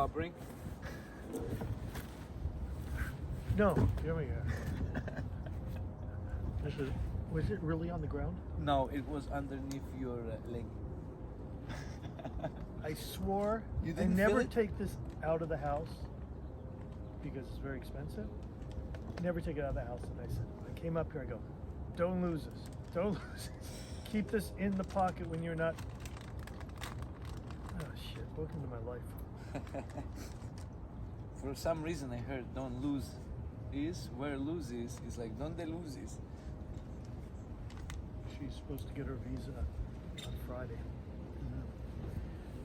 blubbering? No, here we go. Was it really on the ground? No, it was underneath your leg. I swore You I didn't feel never it? take this out of the house because it's very expensive. Never take it out of the house. And I said, I came up here, I go, don't lose this. Don't lose this. Keep this in the pocket when you're not. Oh shit, welcome to my life. For some reason I heard don't lose is where lose is like donde lose is. She's supposed to get her visa on Friday.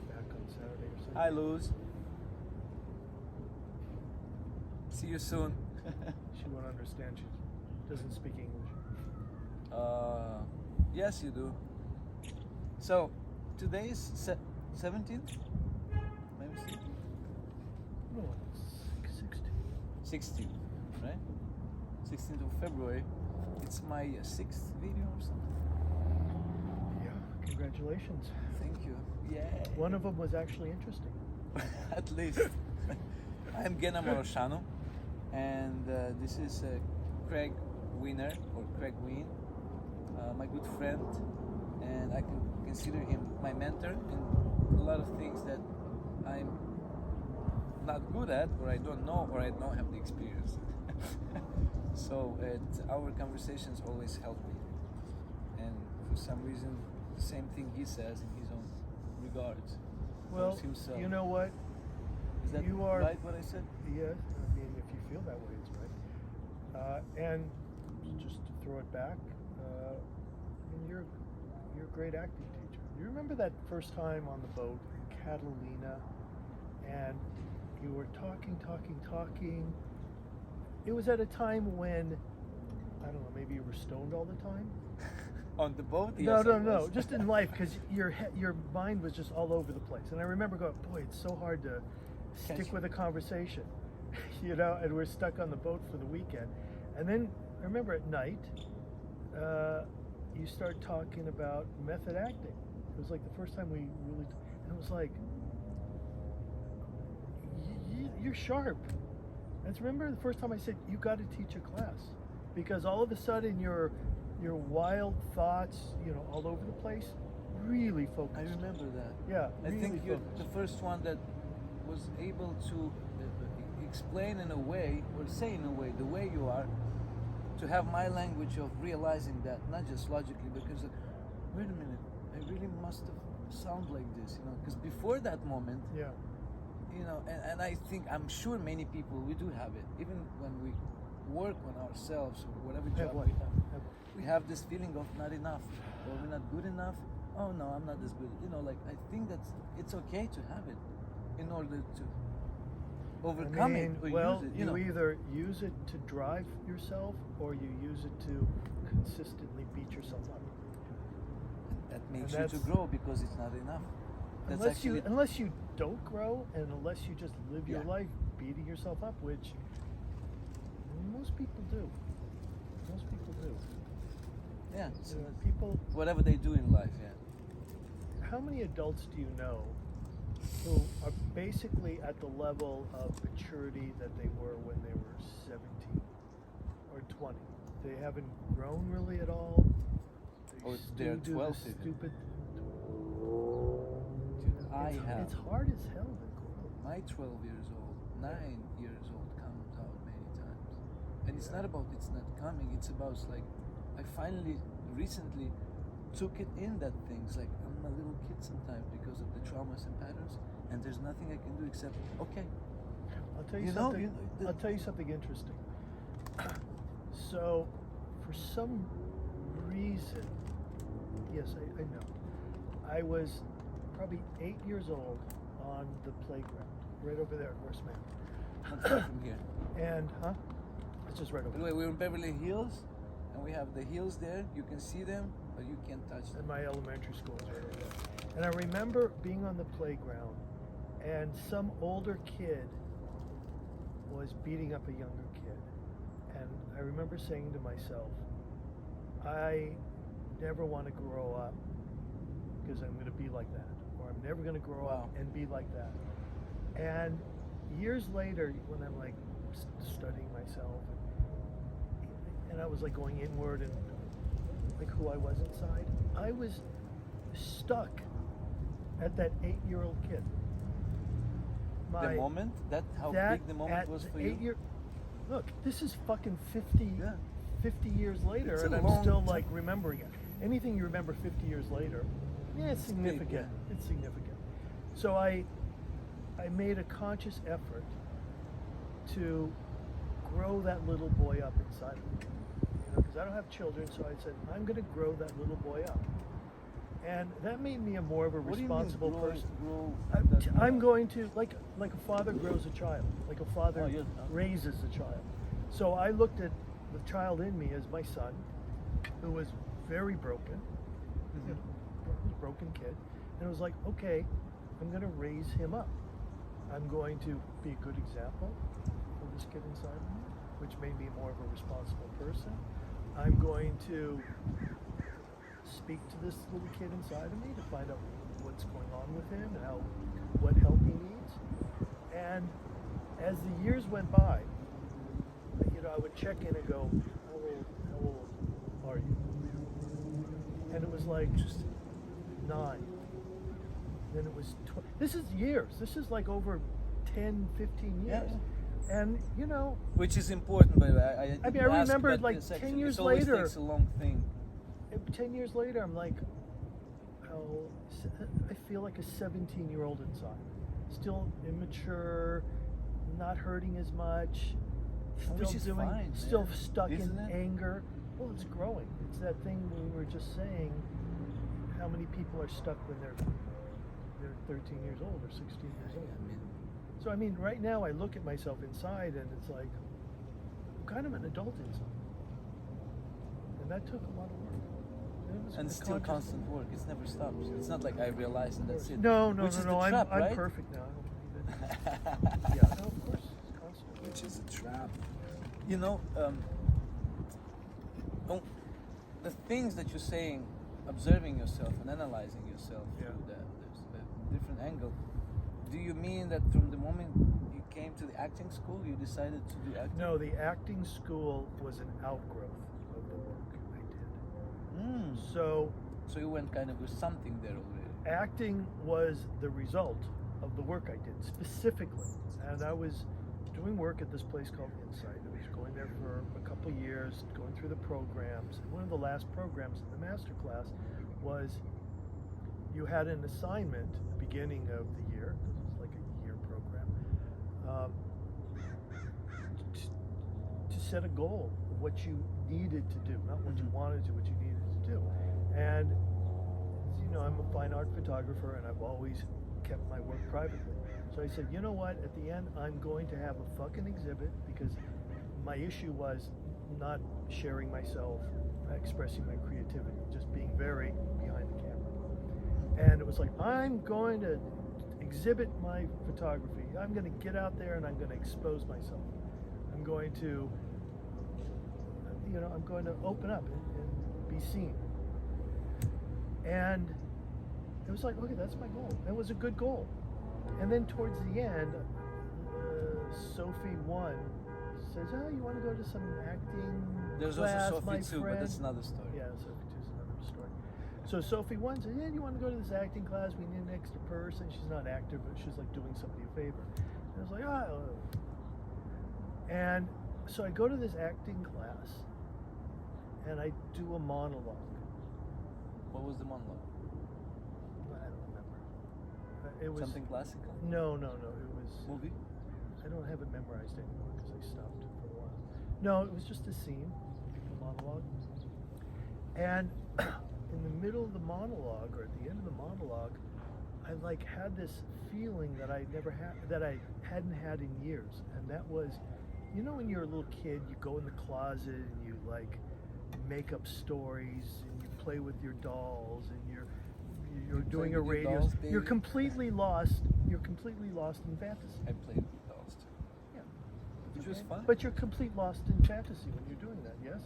Back on Saturday or something. Hi lose. See you soon. She won't understand. She doesn't speak English. Yes you do. So today is 17th? Maybe No, it's 16. 16th, right? 16th of February. It's my 6th video or something. Yeah, congratulations. Thank you. Yeah. One of them was actually interesting. At least. I'm Gena Moroshano, and this is Craig Wiener, or Craig Wien, my good friend, and I can consider him my mentor in a lot of things that I'm not good at, or I don't know, or I don't have the experience. So our conversations always help me, and for some reason, the same thing he says in his own regards. Well, towards himself. you know what? Is that you are right? What I said? Yes, I mean, if you feel that way, it's right. And just to throw it back, I mean, you're a great acting teacher. You remember that first time on the boat in Catalina, and you were talking. It was at a time when, I don't know, maybe you were stoned all the time? On the boat? Yes, No, just in life, because your mind was just all over the place. And I remember going, boy, it's so hard to stick with a conversation, you know, and we're stuck on the boat for the weekend. And then I remember at night, you start talking about method acting. It was like the first time we really, and it was like, you're sharp. And remember the first time I said, you got to teach a class, because all of a sudden your wild thoughts, you know, all over the place, really focused. I remember that. Yeah, I really think you're focused. the first one that was able to explain in a way, or say in a way, the way you are, to have my language of realizing that, not just logically, because wait a minute, I really must have sound like this, you know, because before that moment, Yeah. you know, and I think, I'm sure many people, we do have it, even when we work on ourselves or whatever job we have. We have this feeling of not enough, or we're not good enough. Oh no, I'm not as good. You know, like, I think that it's okay to have it in order to overcome it or well, use it. You know, either use it to drive yourself, or you use it to consistently beat yourself up. that makes and you to that's- grow because it's not enough. That's Unless you don't grow, and unless you just live your Yeah. life beating yourself up, which most people do. Most people do. yeah. So You know, people. whatever they do in life, yeah. How many adults do you know who are basically at the level of maturity that they were when they were 17 or 20? They haven't grown really at all. Or still they're do 12 the even. stupid. It's It's hard as hell to grow. my 12 years old, 9 years old comes out many times. And it's not about it's not coming, it's about like, I finally, recently, took it in that things, like, I'm a little kid sometimes because of the traumas and patterns, and there's nothing I can do except, okay. I'll tell you You know, something. I'll tell you something interesting. So, for some reason, yes, I know. I was probably 8 years old on the playground, right over there at Horseman. Not far from here. And, it's just right By over the way, there. we're in Beverly Hills, and we have the hills there. You can see them, but you can't touch them. And my elementary school is right over there. And I remember being on the playground, and some older kid was beating up a younger kid. And I remember saying to myself, I never want to grow up because I'm going to be like that. Or I'm never going to grow up Wow. and be like that. And years later, when I'm like studying myself, and I was like going inward and like who I was inside, I was stuck at that 8-year-old kid. The moment? How big the moment was for you? Look, this is fucking 50, Yeah. 50 years later, It's and a I'm long still time. like remembering it. Anything you remember 50 years later, yeah, it's big, significant. yeah. It's significant. So I made a conscious effort to grow that little boy up inside of me. Because I don't have children, so I said, I'm going to grow that little boy up. And that made me more of a What do you mean responsible person. grow I'm going to, like a father grows a child, like a father Oh, yes. raises a child. So I looked at the child in me as my son, who was very broken, Mhm. he was a broken kid. And it was like, okay, I'm going to raise him up. I'm going to be a good example for this kid inside of me, which made me more of a responsible person. I'm going to speak to this little kid inside of me to find out what's going on with him and what help he needs. And as the years went by, I would check in and go, how old are you? And it was like just 9. Then it was 12. This is years. This is like over 10, 15 years. Yeah. And Which is important, by the way. I mean, I remember like 10 years it always later. takes a long thing. 10 years later, I'm like, I feel like a 17-year-old inside. Still immature, not hurting as much, Which is fine, still man. stuck in Isn't it? anger. Well, it's growing. It's that thing we were just saying, how many people are stuck when they're 13 years old or 16 years old. So, I mean, right now I look at myself inside and it's like, I'm kind of an adult inside. And that took a lot of work. And still constant work. It never stops. It's not like I realized and that's it. No. Which is the I'm trap, right? perfect now. I don't believe it. Yeah, no, of course. It's constant. Which is a trap. The things that you're saying, observing yourself and analyzing yourself Yeah. through the different angle. Do you mean that from the moment you came to the acting school, you decided to do acting? No, the acting school was an outgrowth of the work I did. So you went kind of with something there already. acting was the result of the work I did specifically. And I was doing work at this place called Insight. I was going there for a couple years, going through the programs. And one of the last programs in the master class was you had an assignment at the beginning of the year, because it was like a year program, to set a goal of what you needed to do, not what you wanted to, what you needed to do. And I'm a fine art photographer, and I've always kept my work privately. So I said, you know what? At the end, I'm going to have a fucking exhibit, because my issue was not sharing myself, expressing my creativity, just being very behind the camera. And it was like, I'm going to exhibit my photography. I'm going to get out there and I'm going to expose myself. I'm going to, I'm going to open up and be seen. And it was like, okay, that's my goal. That was a good goal. And then towards the end, Sophie 1 says, oh, you want to go to some acting There's class, also my Sophie 2, friend? but that's another story. Yeah, Sophie 2 is another story. So Sophie 1 says, yeah, you want to go to this acting class? We need an extra person. She's not an actor, but she's like doing somebody a favor. And I was like, oh. And so I go to this acting class, and I do a monologue. What was the monologue? I don't remember. It was Something classical? No. It was Movie? I don't have it memorized anymore because I stopped for a while. No, it was just a scene, a monologue. And in the middle of the monologue, or at the end of the monologue, I had this feeling that I never had, that I hadn't had in years, and that was, when you're a little kid, you go in the closet and you make up stories and you play with your dolls and you're doing a with your radio. dolls, You're baby? completely lost. You're completely lost in fantasy. I played with dolls too. Yeah. Which was fun. But you're complete lost in fantasy when you're doing that. Yes.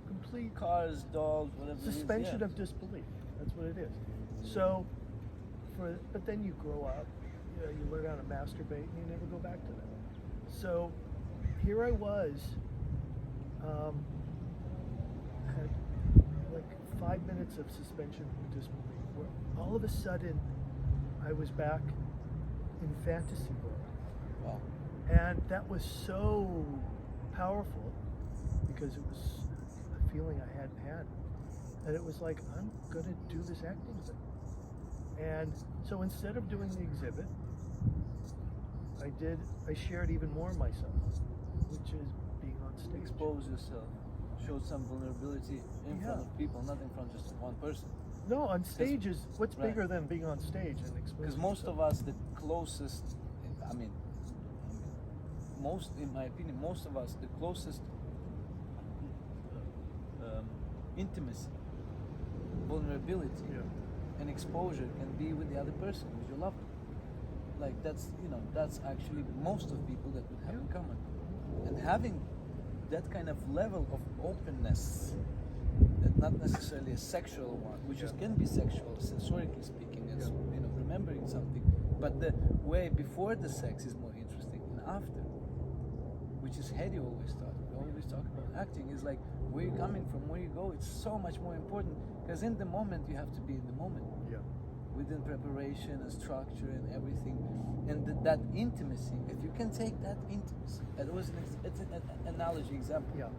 Complete Cars, dolls, whatever suspension it is, yeah. of disbelief. That's what it is. So, but then you grow up you learn how to masturbate and you never go back to that. So here I was, had like 5 minutes of suspension of disbelief, where all of a sudden I was back in fantasy world. Wow. And that was so powerful because it was a feeling I hadn't had. And it was like, I'm going to do this acting thing. And so instead of doing the exhibit, I shared even more of myself, which is being on stage. Expose yourself. Show some vulnerability in front of people, not in front of just one person. No, on stage is what's right. bigger than being on stage and exposing. Because most of us, the closest, most, in my opinion, most of us, the closest intimacy, vulnerability, and exposure can be with the other person, with your loved one. Like that's actually most of people that would have in common. And having that kind of level of openness, that not necessarily a sexual one, which can be sexual, sensorically speaking, and remembering something, but the way before the sex is more interesting than after, which is Hedy always taught. We always talk about acting is like where you're coming from, where you go. It's so much more important because in the moment you have to be in the moment. Within preparation and structure and everything, and that intimacy. If you can take that intimacy, it's an analogy example,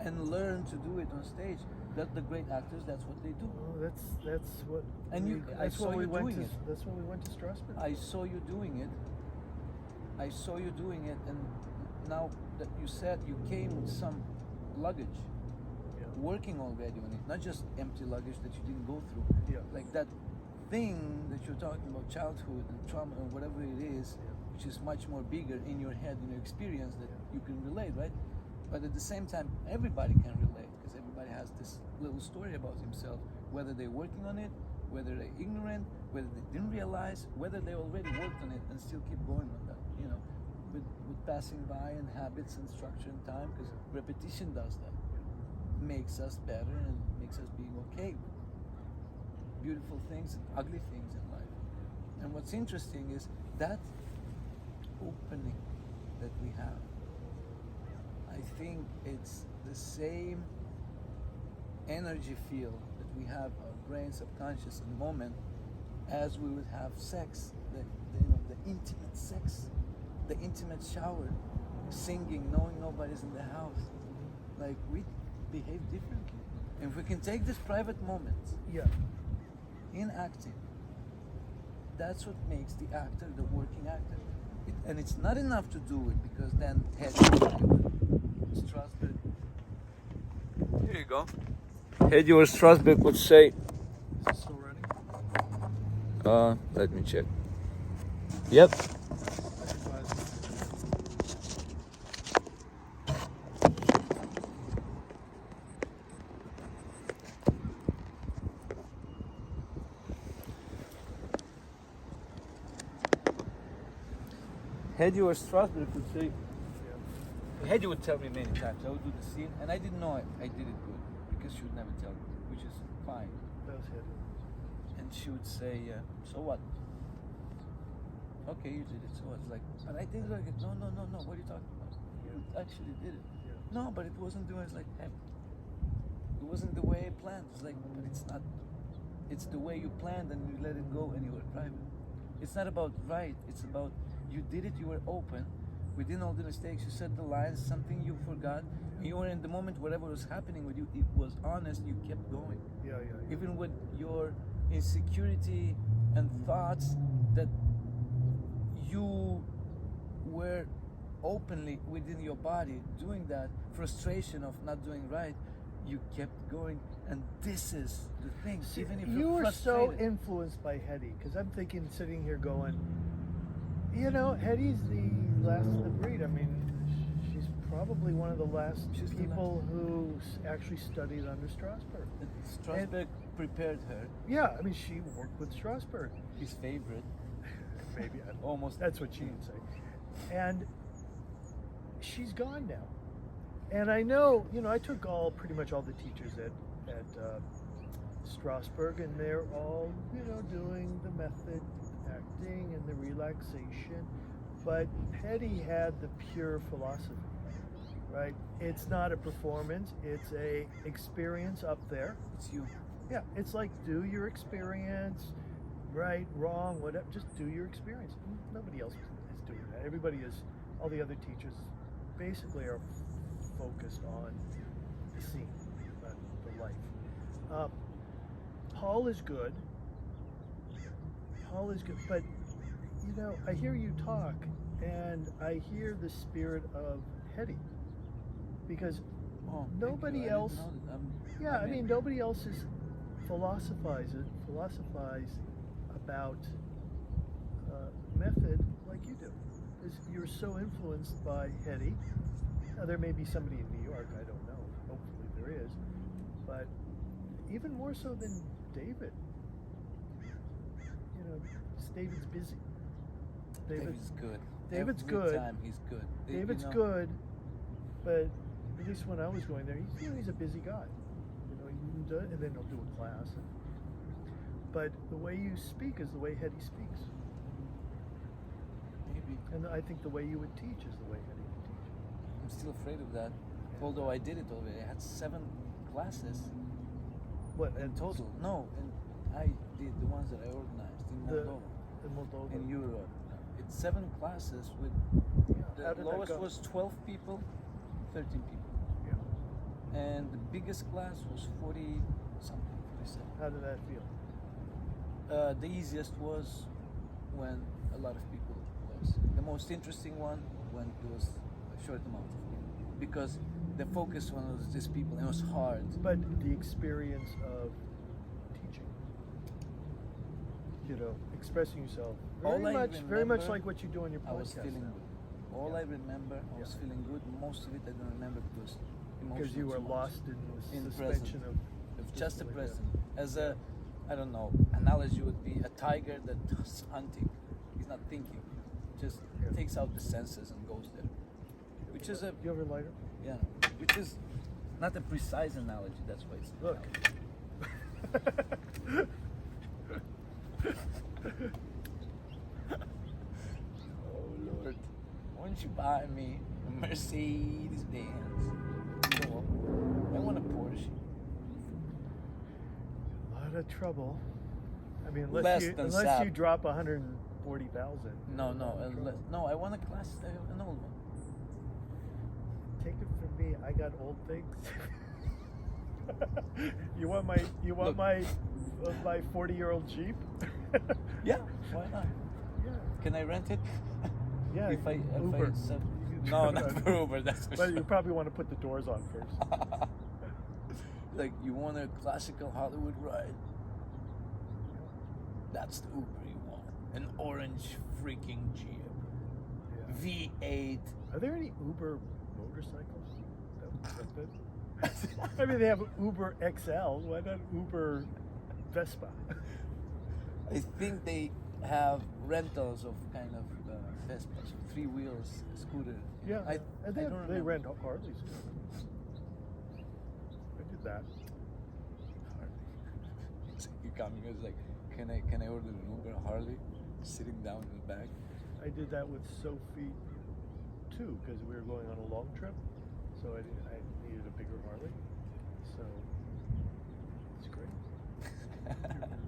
and learn to do it on stage. That the great actors, that's what they do. Oh, that's what. And I saw you doing it. That's when we went to Strasbourg. I saw you doing it. And now that you said you came with some luggage, working already on it, not just empty luggage that you didn't go through. Like that thing that you're talking about, childhood and trauma and whatever it is, which is much more bigger in your head, in your experience, that you can relate, right? But at the same time, everybody can relate because everybody has this little story about himself, whether they're working on it, whether they're ignorant, whether they didn't realize, whether they already worked on it and still keep going on that, with passing by and habits and structure and time, because repetition does that. Makes us better and makes us being okay with beautiful things and ugly things in life. And what's interesting is that opening that we have. I think it's the same energy field that we have our brain subconscious in the moment as we would have sex, the intimate sex, the intimate shower, singing, knowing nobody's in the house. Like we behave differently. And if we can take this private moment in acting, that's what makes the actor the working actor. And it's not enough to do it because then Strasbourg. Here you go. Hedy or Strasbourg would say. Is it still running? Let me check. Yep. Hedy or Strasbourg would say. Hedy would tell me many times. I would do the scene, and I didn't know I did it good because she would never tell me, which is fine. That was Hedy. And she would say, "So what? Okay, you did it. So what?" It's like, but I did it like, no. What are you talking about? You actually did it. No, but it wasn't the way. It's like, hey, it wasn't the way I planned. It's like, but it's not. It's the way you planned and you let it go and you were private. It's not about right. It's about you did it. You were open. Within all the mistakes, you said the lines, something you forgot. You were in the moment, whatever was happening with you, it was honest, you kept going. Even with your insecurity and thoughts that you were openly within your body doing that, frustration of not doing right, you kept going. And this is the thing. See, even if you you're were frustrated. so influenced by Hedy, because I'm thinking, sitting here going, Hedy's the last of the breed. I mean, she's probably one of the last people who actually studied under Strasbourg. Strasbourg prepared her. Yeah, I mean, she worked with Strasbourg. His favorite. Maybe. Almost. That's what she would say. And she's gone now. And I know, I took pretty much all the teachers at Strasbourg, and they're all, doing the method, acting and the relaxation, but Hetty had the pure philosophy, right? It's not a performance, it's a experience up there. It's you. Yeah, it's like do your experience, right, wrong, whatever, just do your experience. Nobody else is doing that. Everybody is, all the other teachers basically are focused on the scene, not the life. Paul is good. Paul is good, but you know, I hear you talk and I hear the spirit of Hetty, because Oh, thank nobody you. I else, didn't know that. yeah, I mean, nobody else is philosophize about method like you do. Because you're so influenced by Hetty. Now, there may be somebody in New York, I don't know. Hopefully there is. But even more so than David. You know, David's busy. David's good. David's Every good. time he's good. David's good, but at least when I was going there, he's a busy guy. You know, and then he'll do a class. But the way you speak is the way Hetty speaks. Maybe. And I think the way you would teach is the way Hetty would teach. I'm still afraid of that. Although I did it already. I had 7 classes What? in total. No, and I did the ones that I organized in Moldova, In Moldova. in Europe. It's 7 classes with Yeah. How the did that lowest go? was 12 people, 13 people, Yeah. and the biggest class was 40 something, 47. How did that feel? The easiest was when a lot of people was. The most interesting one when it was a short amount of people, because the focus one was just people. It was hard. But the experience of teaching, you know, expressing yourself, All I very much remember, like what you do on your podcast. I was feeling now. good. All I remember, I was Yeah. feeling good. Most of it I don't remember because Because you were emotional lost in the in suspension present. of just the like that. present. As a, I don't know, analogy would be a tiger that's hunting. He's not thinking. Just Yeah. takes out the senses and goes there. Which is a, Do you have a lighter? yeah, which is not a precise analogy. That's why it's an Look. analogy. Oh Lord, won't you buy me a Mercedes Benz? No, I want a Porsche. A lot of trouble. I mean, Less than unless Saab. you drop 140,000. No, Trouble. no, I want a class, an old one. Take it from me. I got old things. You want my Look. my 40-year-old Jeep? Yeah, why not? Yeah. Can I rent it? Yeah. If I Uber. sub- You can no, drive not it. for Uber. That's for But sure. you probably want to put the doors on first. Like, you want a classical Hollywood ride? That's the Uber you want. An orange freaking Jeep. Yeah. V8. Are there any Uber motorcycles? That I mean, they have Uber XL. Why not Uber Vespa? I think they have rentals of kind of Vespas, 3 wheels scooter. Yeah, I and they, don't they remember. rent Harleys. I did that. You coming? I was like, can I order an Uber Harley? Sitting down in the back. I did that with Sophie too, because we were going on a long trip. So I needed a bigger Harley. So it's great.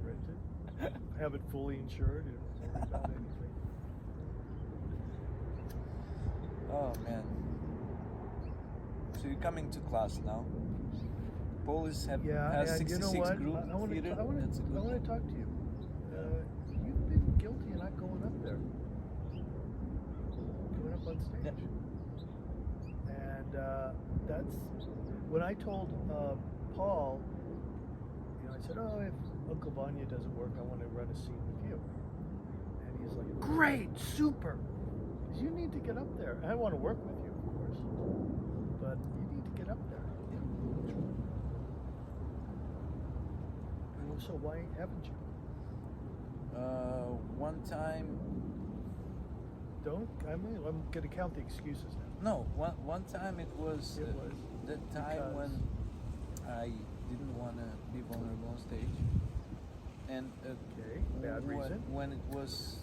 Rent it. Have it fully insured. You don't worry about anything. Oh man. So you're coming to class now. Paul has Yeah, has and you 66 know what? group I want theater. to. That's a good one. talk to you. You've been guilty of not going up there, going up on stage. Yeah. And that's when I told Paul. You know, I said, "Oh, if Uncle Vanya doesn't work, I want to run a scene with you." And he's like, "Great, super. You need to get up there. I want to work with you, of course, but you need to get up there." So why haven't you? One time. I'm gonna count the excuses now. No, one time it was It was the time because- when I didn't want to be vulnerable on stage. and Okay, bad reason. when it was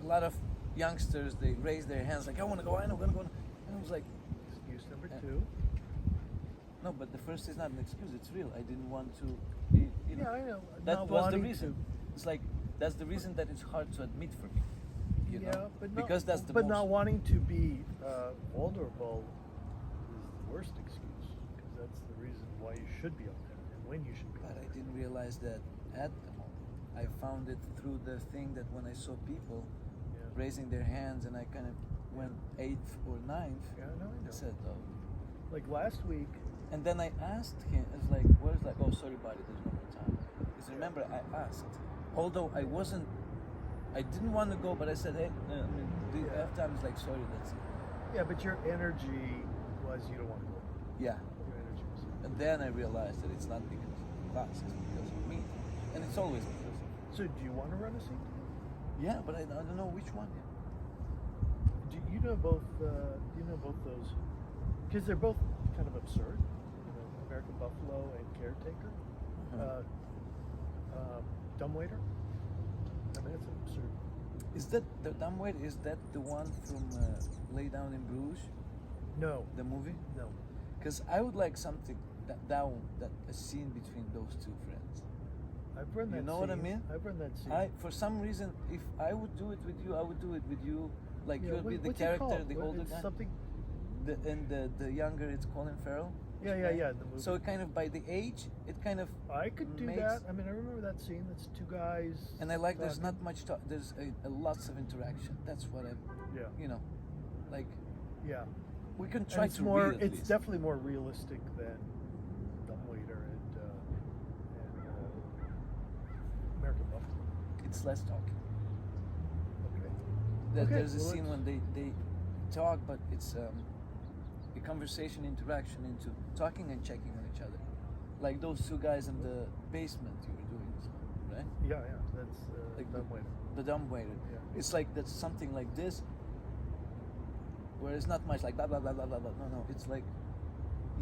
a lot of youngsters, they raised their hands like, I want to go, I'm gonna go, and I was like, Excuse number Uh, 2. no, but the first is not an excuse, it's real. I didn't want to be, you know. Yeah, I know. That Not was the wanting reason. It's like that's the reason that it's hard to admit for me. You yeah, know, but not, because that's the but most. not wanting to be vulnerable is the worst excuse, because that's the reason why you should be open and when you should be But I open. didn't realize that at the moment. I found it through the thing that when I saw people Yeah. raising their hands, and I kind of went eighth or ninth. Yeah, no, I I know. said, oh. Like last week. And then I asked him, it's like, what is like, oh, sorry, buddy, there's no more time. Because remember, I asked, although I didn't want to go, but I said, hey, I mean, the Yeah. half time is like, sorry, that's it. Yeah, but your energy was you don't want to go. Yeah. Your energy was. And then I realized that it's not because of the class, it's because of me. And it's always because of me. So do you want to run a scene? Yeah, but I don't know which one. Do you know both? Do you know both those? Because they're both kind of absurd. You know, American Buffalo and Caretaker. Uh-huh. Dumbwaiter. I mean, it's absurd. Is that the dumbwaiter? Is that the one from Lay Down in Bruges, No, the movie? no. Because I would like something that a scene between those two friends. I've run that. You know what I scene. mean? I've run that scene. For some reason, if I would do it with you, I would do it with you. Like you would be the what's it character, called? the What- older it's guy. Something. And the younger, it's Colin Farrell. Yeah, yeah, yeah. The movie. So it kind of by the age, it kind of. I could do makes- that. I mean, I remember that scene. That's two guys. And I like there's talking. not much talk. There's a lots of interaction. That's what I, Yeah, you know, like yeah. we can And try it's to more. read at It's least. definitely more realistic than Dumbwaiter and American Buffalo. It's less talking. Okay. There's a well, scene when they talk, but it's a conversation interaction into talking and checking on each other, like those two guys in the basement you were doing, right? Yeah, yeah. That's Like Dumbwaiter. The dumbwaiter. Yeah. It's like that's something like this, where it's not much like blah blah blah blah blah blah. No, it's like,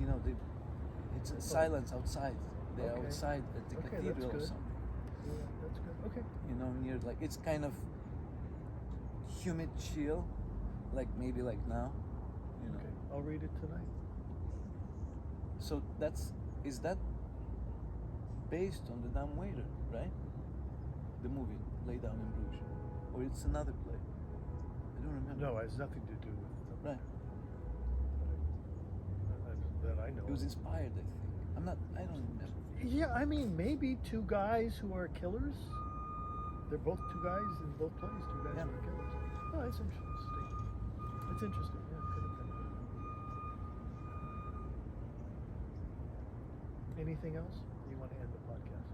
you know, it's a silence outside. They're Okay. outside at the Okay, that's cathedral or good. something. Yeah, that's good. Okay. You know, near like it's kind of humid chill, like maybe like now, you know. Okay. I'll read it tonight. So is that based on the Dumb Waiter, right? The movie Lay Down in Bruges, or it's another play? I don't remember. No, it has nothing to do with them. Right. That I know. It was of. inspired, I think. I don't remember. Yeah, I mean, maybe two guys who are killers. They're both two guys in both plays. Two guys Yeah. who are killers. Oh, that's interesting. It's interesting. Yeah, could have been. Anything else? You want to end the podcast?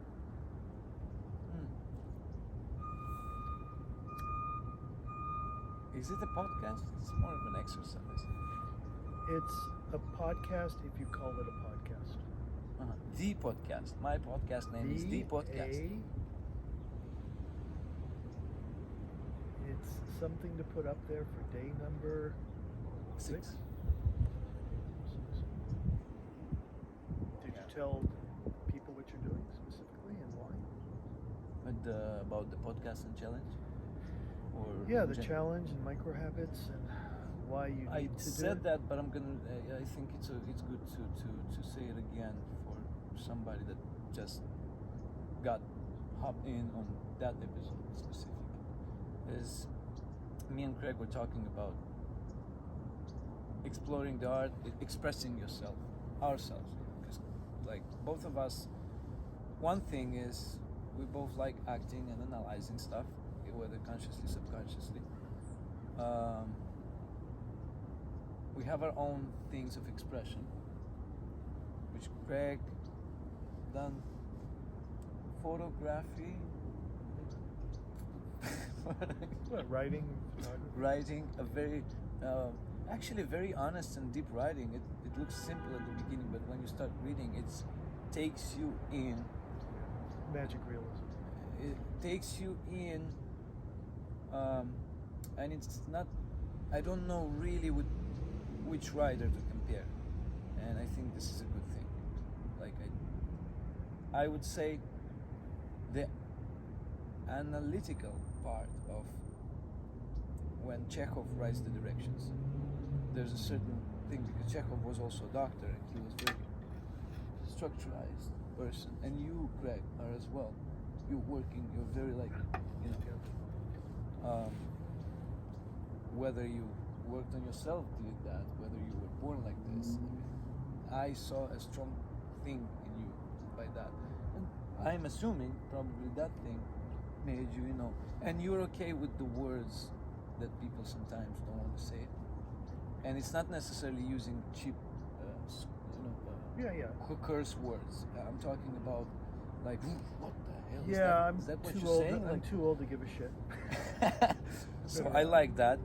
Is it a podcast? It's more of an exercise. It's a podcast if you call it a podcast. The podcast. My podcast name is The Podcast. It's something to put up there for day number 6. Did you tell people what you're doing specifically and why? About the podcast and challenge? Or Yeah, the challenge and micro habits and why you I need to do said it. that, but I'm gonna. I think it's good to say it again for somebody that just got hopped in on that episode specific. Is me and Craig were talking about exploring the art, expressing yourself, ourselves. Because like both of us, one thing is we both like acting and analyzing stuff, whether consciously, subconsciously. We have our own things of expression, which Craig done photography, What, writing, photography? writing, a very actually very honest and deep writing. It looks simple at the beginning, but when you start reading, it takes you in. Magic realism. It takes you in, and it's not. I don't know really with which writer to compare, and I think this is a good thing. Like I would say the analytical part of when Chekhov writes the directions. There's a certain thing, because Chekhov was also a doctor and he was very structuralized person, and you, Craig, are as well. You're working, you're very like, you know, whether you worked on yourself did that, whether you were born like this. I mean, I saw a strong thing in you by that. And I'm assuming probably that thing made you, you know, and you're okay with the words that people sometimes don't want to say. And it's not necessarily using cheap, curse words. I'm talking about like, what the hell is that? I'm Is that what too you're old. saying? I'm Like, too old to give a shit. so I like that.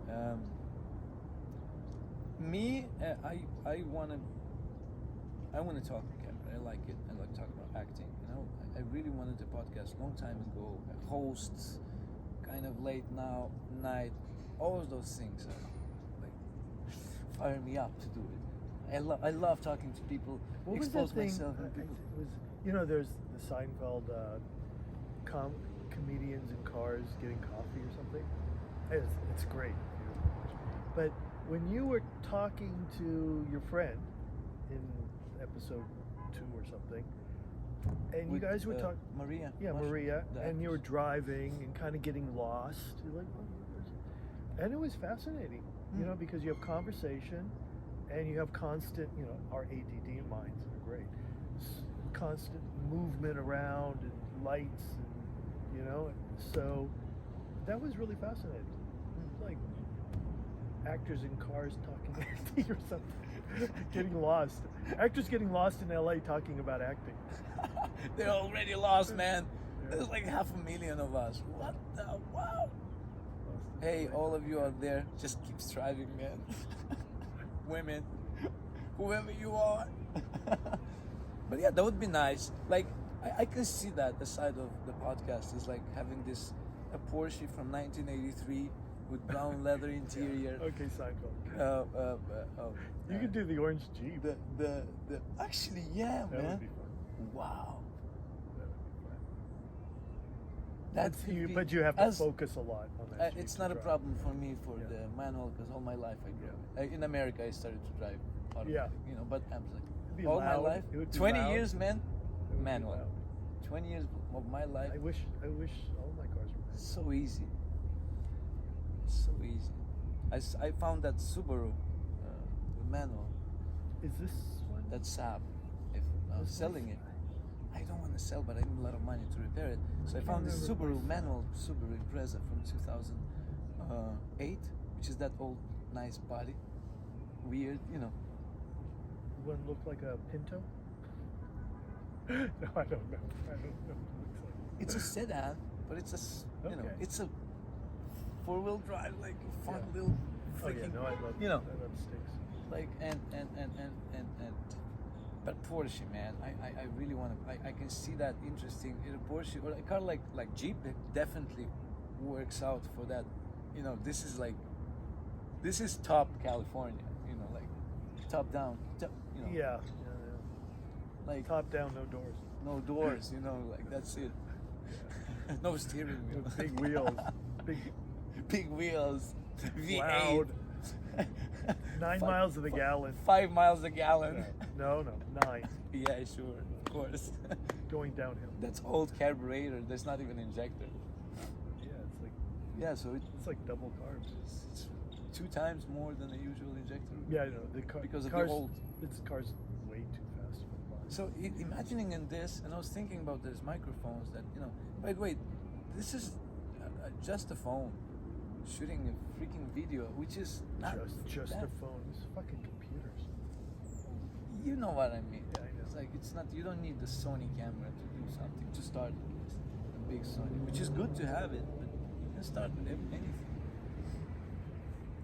Yeah. Me, I wanna talk on camera. I like it. I like talking about acting. You know, I really wanted a podcast long time ago. Hosts, kind of late now night, all of those things like fire me up to do it. I love talking to people. What was expose that thing? myself. It was, you know, there's the Seinfeld comedians in cars getting coffee or something. It's great. But when you were talking to your friend in episode 2 or something, and you guys were talking, Maria. Maria, the and you were actress. driving and kind of getting lost. You're like, and it was fascinating, you know, because you have conversation, and you have constant, you know, our ADD minds are great, constant movement around and lights, and you know, so that was really fascinating. Like actors in cars talking acting or something, getting lost. Actors getting lost in LA talking about acting. They're already lost, man. Yeah. There's like 500,000 of us. What the wow? Hey, all of you out there, just keep striving, man. Women, whoever you are. But yeah, that would be nice. Like, I can see that the side of the podcast is like having this a Porsche from 1983 with brown leather interior. Okay, Seinfeld. You could do the orange Jeep. The actually, yeah, That man. would be fun. Wow. That would be fun. That's But you have to focus a lot on that. Jeep it's to not a drive. problem for me for Yeah. the manual, because all my life I grew. In America, I started to drive automatic. Yeah. You know, but I'm It'd be like all my loud. life, It would be 20 loud. years, man, It would be manual. loud. 20 years of my life, I wish all my cars were manual. so easy. So easy. I found that Subaru the manual, Is this one? that Saab. If I was This selling one? it, I don't want to sell, but I need a lot of money to repair it. So I can't found this remember Subaru price. manual Subaru Impreza from 2008, which is that old nice body, weird, you know. One looked like a Pinto? No, I don't know. I don't know what it looks like. It's a sedan, but it's you know, Okay. it's a 4-wheel drive, like fun Yeah. little Oh yeah, freaking, no, I love you know, I love sticks. like and but Porsche, man, I really want to. I can see that interesting in a Porsche or a car like Jeep. It definitely works out for that. You know, this is top California. You know, like top down. You know, Yeah. like Top down, no doors. no doors. You know, like that's it. No steering wheel. With big wheels. Big wheels. V8. Loud. 9 miles to the gallon. 5 miles a gallon. No, 9. Yeah, sure, of course. Going downhill. That's old carburetor. There's not even injector. Yeah, it's like Yeah, so it's like double carbs. it's 2 times more than a usual injector. Yeah, I know. The Because of cars, the old. This car's way too fast for the body. So imagining in this, and I was thinking about these microphones that, you know, wait, this is just a phone shooting a freaking video, which is not just that, a phone. These fucking computers. You know what I mean? Yeah, I know. It's like it's not. You don't need the Sony camera to do something to start with this, the big Sony, which is good to have it, but you can start with anything.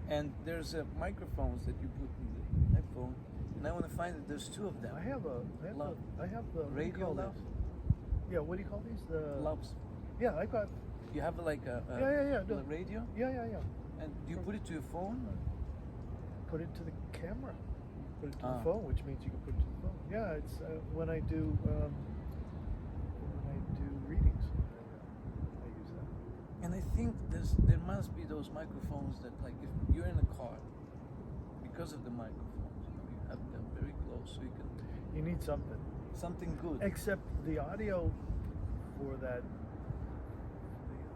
And there's microphones that you put in the iPhone, and I want to find that there's 2 of them. I have the what do you Radio call loud. these? Yeah, what do you call these? The Loves. Yeah, I got. You have like a Yeah. No. radio, Yeah. and do you put it to your phone? Or? Put it to the camera. Put it to Ah. the phone, which means you can put it to the phone. Yeah, it's when I do think there must be those microphones that, like, if you're in a car, because of the microphones, you have them very close, so you can You need something. something good. Except the audio for that,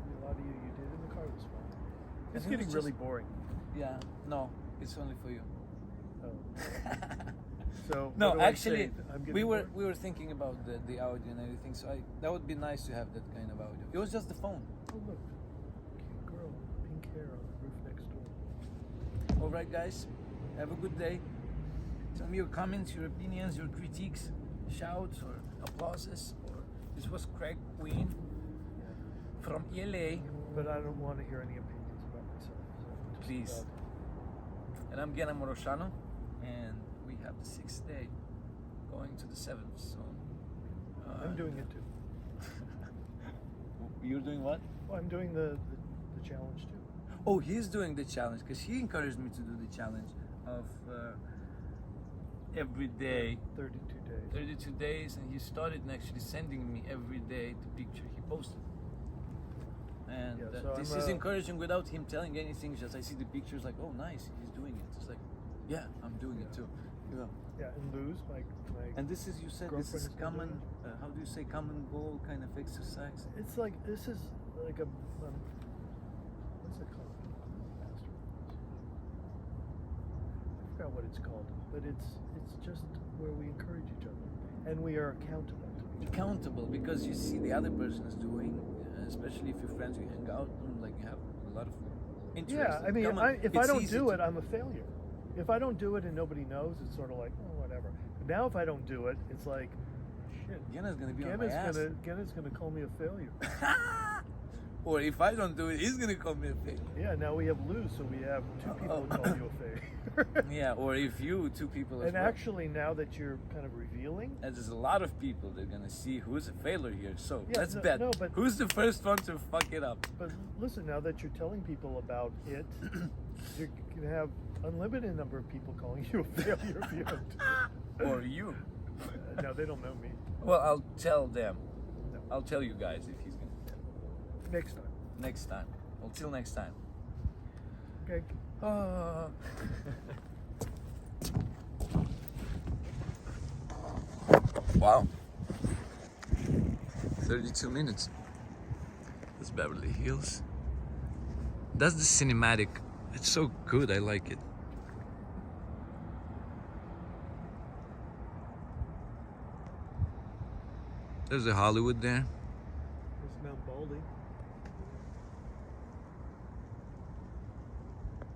the audio you did in the car was fine. It's think getting it's really just- boring. Yeah, no, it's only for you. Oh. So No, what do I actually, say? I'm getting we were bored? thinking about the audio and everything, so that would be nice to have that kind of audio. It was just the phone. Oh look, cute girl, pink hair on the roof next door. All right, guys, have a good day. Tell me your comments, your opinions, your critiques, shouts or applauses. Or this was Craig Queen Yeah. from LA, But I don't want to hear any opinions about myself. So just Please. about- and I'm Gena Moroshano, and we have the 6th day, going to the 7th soon. I'm doing it too. You're doing what? Well, I'm doing the challenge too. Oh, he's doing the challenge because he encouraged me to do the challenge of every day, 32 days. 32 days, and he started actually sending me every day the picture he posted. And Yeah, so this I'm, is encouraging without him telling anything. Just I see the pictures, like, oh, nice, he's doing it. It's like, yeah, I'm doing it Yeah. too. Yeah. Yeah, and lose my And this is, you said, this Girlfriend is is gonna common. do How do you say common goal kind of exercise? It's like this is like a what's it called? Master. I forgot what it's called, but it's just where we encourage each other and we are accountable to each other. Accountable, because you see the other person is doing, especially if you're friends, you hang out, and like you have a lot of interest. Yeah, I mean, Come on, if I it's don't easy do to- it, I'm a failure. If I don't do it and nobody knows, it's sort of like, oh, whatever. But now if I don't do it, it's like, shit. Gena's gonna be on my ass. Genna's gonna call me a failure. Or if I don't do it, he's gonna call me a failure. Yeah, now we have lose, so we have two people Oh. call you a failure. Yeah, or if you, two people as And well. actually, now that you're kind of revealing, And there's a lot of people that are gonna see who's a failure here. So Yeah, let's no- bet. no, but- Who's the first one to fuck it up? but listen, now that you're telling people about it, you're gonna have unlimited number of people calling you a failure if you don't. Or you. No, they don't know me. Well, I'll tell them. No. I'll tell you guys if he's gonna fail. Next time. Next time. Until next time. Okay. Oh. Wow. 32 minutes. That's Beverly Hills. That's the cinematic. It's so good. I like it. There's a Hollywood there. It's Mount Baldy.